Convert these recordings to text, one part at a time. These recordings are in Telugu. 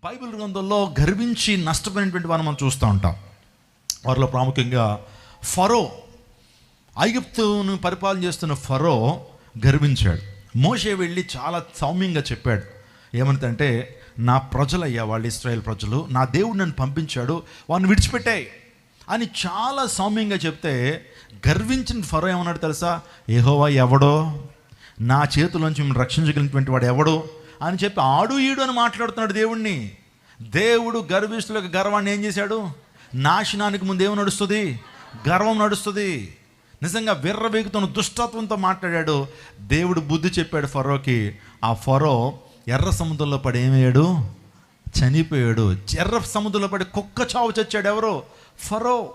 బైబిల్ గ్రంథంలో గర్వించి నష్టపోయినటువంటి వారిని మనం చూస్తూ ఉంటాం. వారిలో ప్రాముఖ్యంగా ఫరో, ఐగుప్తును పరిపాలన చేస్తున్న ఫరో గర్వించాడు. మోషే వెళ్ళి చాలా సౌమ్యంగా చెప్పాడు. ఏమంటే, నా ప్రజలయ్యా వాళ్ళు, ఇశ్రాయేల్ ప్రజలు, నా దేవుడు నన్ను పంపించాడు, వాడిని విడిచిపెట్టాయి అని చాలా సౌమ్యంగా చెప్తే, గర్వించిన ఫరో ఏమన్నాడు తెలుసా? యెహోవా ఎవడో, నా చేతుల్లోంచి మిమ్మల్ని రక్షించగలిగినటువంటి వాడు ఎవడో అని చెప్పి ఆడు ఈడు అని మాట్లాడుతున్నాడు దేవుణ్ణి. దేవుడు గర్విష్ఠులకు గర్వాన్ని ఏం చేశాడు? నాశనానికి ముందు ఏమి నడుస్తుంది? గర్వం నడుస్తుంది. నిజంగా విర్రవేగుతున్న దుష్టత్వంతో మాట్లాడాడు. దేవుడు బుద్ధి చెప్పాడు ఫరోకి. ఆ ఫరో ఎర్ర సముద్రంలో పడి ఏమయ్యాడు? చనిపోయాడు. ఎర్ర సముద్రంలో పడి కుక్క చావు చచ్చాడు. ఎవరు? ఫరో.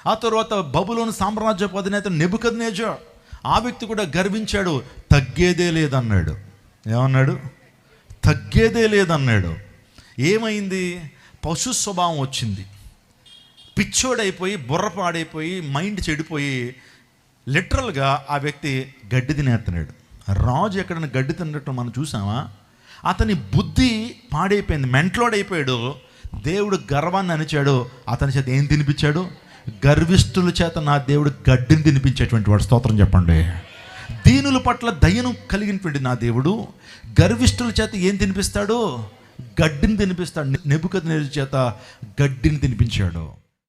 ఆ తర్వాత బబులోను సామ్రాజ్యపు అధినేత నెబుకద్నెజర్, ఆ వ్యక్తి కూడా గర్వించాడు. తగ్గేదే లేదన్నాడు. ఏమన్నాడు? తగ్గేదే లేదన్నాడు. ఏమైంది? పశు స్వభావం వచ్చింది. పిచ్చోడైపోయి, బుర్ర పాడైపోయి, మైండ్ చెడిపోయి, లిటరల్గా ఆ వ్యక్తి గడ్డి తినేస్తున్నాడు. రాజు ఎక్కడైనా గడ్డి తిన్నట్టు మనం చూసామా? అతని బుద్ధి పాడైపోయింది, మెంటలోడైపోయాడు. దేవుడు గర్వాన్ని అనిచాడు. అతని చేత ఏం తినిపించాడు? గర్విష్ఠుల చేత నా దేవుడు గడ్డిని తినిపించేటువంటి వాడు. స్తోత్రం చెప్పండి. దీనుల పట్ల దయను కలిగినటువంటి నా దేవుడు గర్విష్ఠుల చేత ఏం తినిపిస్తాడు? గడ్డిని తినిపిస్తాడు. నెబుకద్నెజరు చేత గడ్డిని తినిపించాడు.